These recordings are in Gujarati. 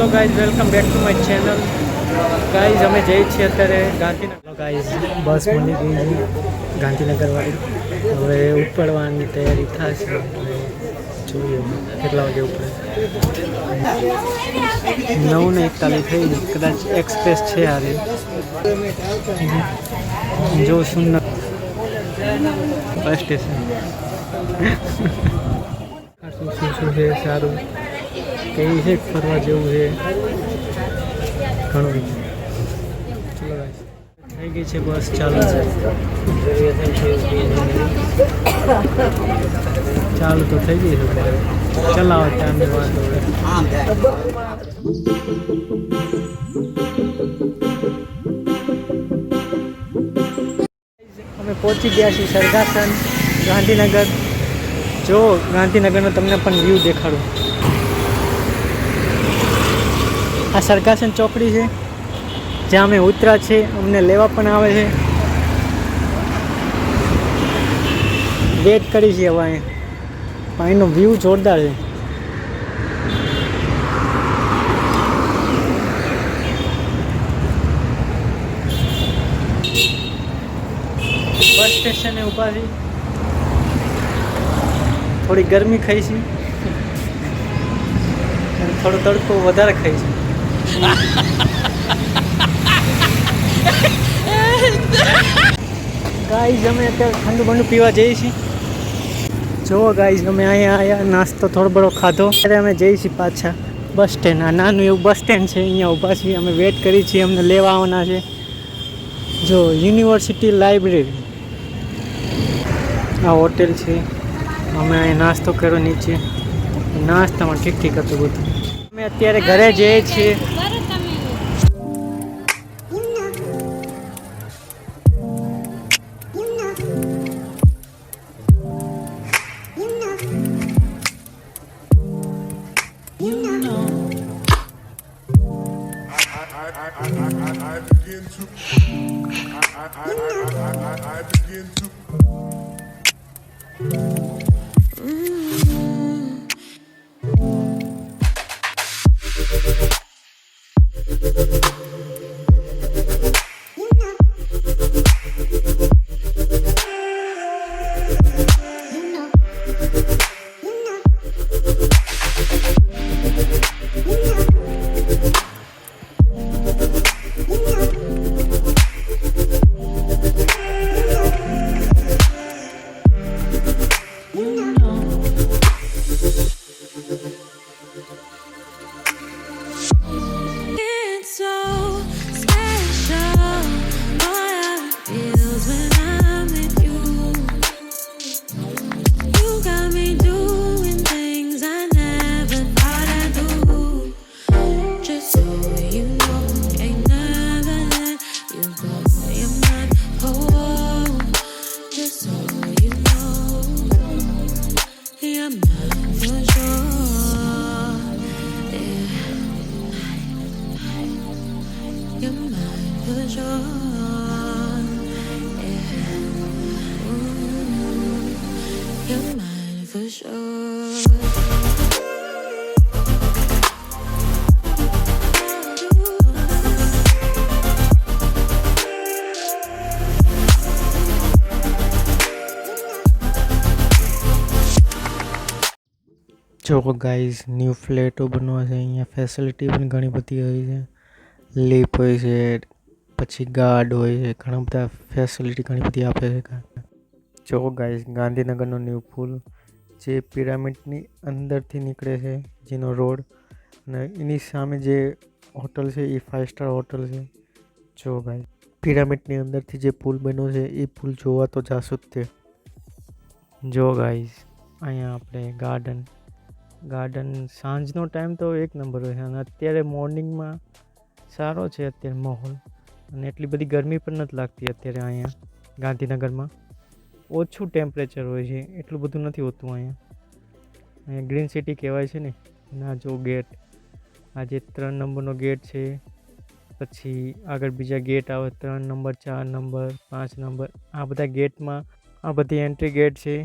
Hello guys, welcome back to my channel. Guys અમે જઈએ છીએ અત્યારે ગાંધીનગર. ગાઈઝ બસ મળી ગઈ છે ગાંધીનગરવાળી. હવે ઉપડવાની તૈયારી થશે. જોઈએ કેટલા વાગે ઉપડે. 9:41 થઈ ગઈ. કદાચ એક્સપ્રેસ છે હારે. જો સુંદર બસ સ્ટેશન શું છે સારું કેવી છે, ફરવા જેવું છે ઘણું. ચલો ગાઈસ, થઈ ગઈ છે બસ ચાલુ છે. ચાલુ તો થઈ ગઈ છે, ચલાવો ટાઈમ વાંધો. અમે પહોંચી ગયા છીએ સરગાસન ગાંધીનગર. જો ગાંધીનગરનો તમને પણ વ્યૂ દેખાડું. આ સરગાસન ચોકડી છે જ્યાં અમે ઉતરા છે. અમને લેવા પણ આવે છે. વેટ કરી છે હવે અહીંયા. અહીંનો વ્યૂ જોરદાર છે. બસ સ્ટેશને ઊભા છે. થોડી ગરમી ખાઈ છે અને થોડો તડકો વધારે ખાઈ છે. ગાઈઝ અમે અત્યારે ઠંડુ બંડુ પીવા જઈએ છીએ. જુઓ ગાઈઝ, અમે અહીંયા આવ્યા, નાસ્તો થોડો બડો ખાધો. ત્યારે અમે જઈએ છીએ પાછા બસ સ્ટેન્ડ. આ નાનું એવું બસ સ્ટેન્ડ છે, અહીંયા ઊભા છીએ. અમે વેટ કરી છીએ, અમને લેવા આવવાના છે. જો યુનિવર્સિટી લાઇબ્રેરી આ હોટેલ છે. અમે અહીંયા નાસ્તો કર્યો નીચે. નાસ્તામાં ઠીક ઠીક હતું બધું. અમે અત્યારે ઘરે જઈએ છીએ. જો ગાઈઝ, ન્યૂ ફ્લેટો બનવા છે અહીંયા. ફેસિલિટી પણ ઘણી બધી હોય છે. લીપ હોય છે, પછી ગાર્ડ હોય છે, ઘણા બધા ફેસિલિટી ઘણી બધી આપે છે. જો ગાઈઝ, ગાંધીનગરનો ન્યૂ પુલ જે પિરામિડની અંદરથી નીકળે છે, જેનો રોડ, અને એની સામે જે હોટલ છે એ 5 સ્ટાર હોટલ છે. જો ગાઈઝ, પિરામિડની અંદરથી જે પુલ બન્યો છે એ પુલ જોવા તો જાશું જ તે. જો ગાઈઝ, અહીંયા આપણે ગાર્ડન સાંજનો ટાઈમ તો એક નંબર હોય છે. અને અત્યારે મોર્નિંગમાં સારો છે અત્યારે માહોલ, અને એટલી બધી ગરમી પણ નથી લાગતી અત્યારે. અહીંયા ગાંધીનગરમાં ઓછું ટેમ્પરેચર હોય છે, એટલું બધું નથી હોતું અહીંયા ગ્રીન સિટી કહેવાય છે ને. ના જો ગેટ, આ જે 3 નંબરનો ગેટ છે, પછી આગળ બીજા ગેટ આવે 3 નંબર, 4 નંબર, 5 નંબર. આ બધા ગેટમાં આ બધી એન્ટ્રી ગેટ છે.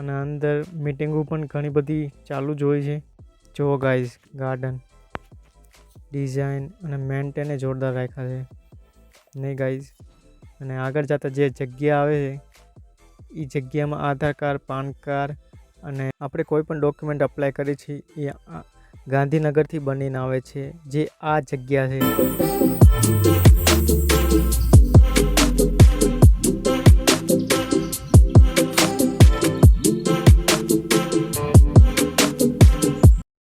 અને અંદર મિટિંગો પણ ઘણી બધી ચાલુ જ હોય છે. જો ગાઈઝ, ગાર્ડન ડિઝાઇન અને મેન્ટેને જોરદાર રાખ્યા છે નહીં ગાઈઝ. અને આગળ જતાં જે જગ્યા આવે છે એ જગ્યામાં આધાર કાર્ડ, પાન કાર્ડ અને આપણે કોઈ પણ ડોક્યુમેન્ટ અપ્લાય કરી છીએ એ ગાંધીનગરથી બનીને આવે છે, જે આ જગ્યા છે.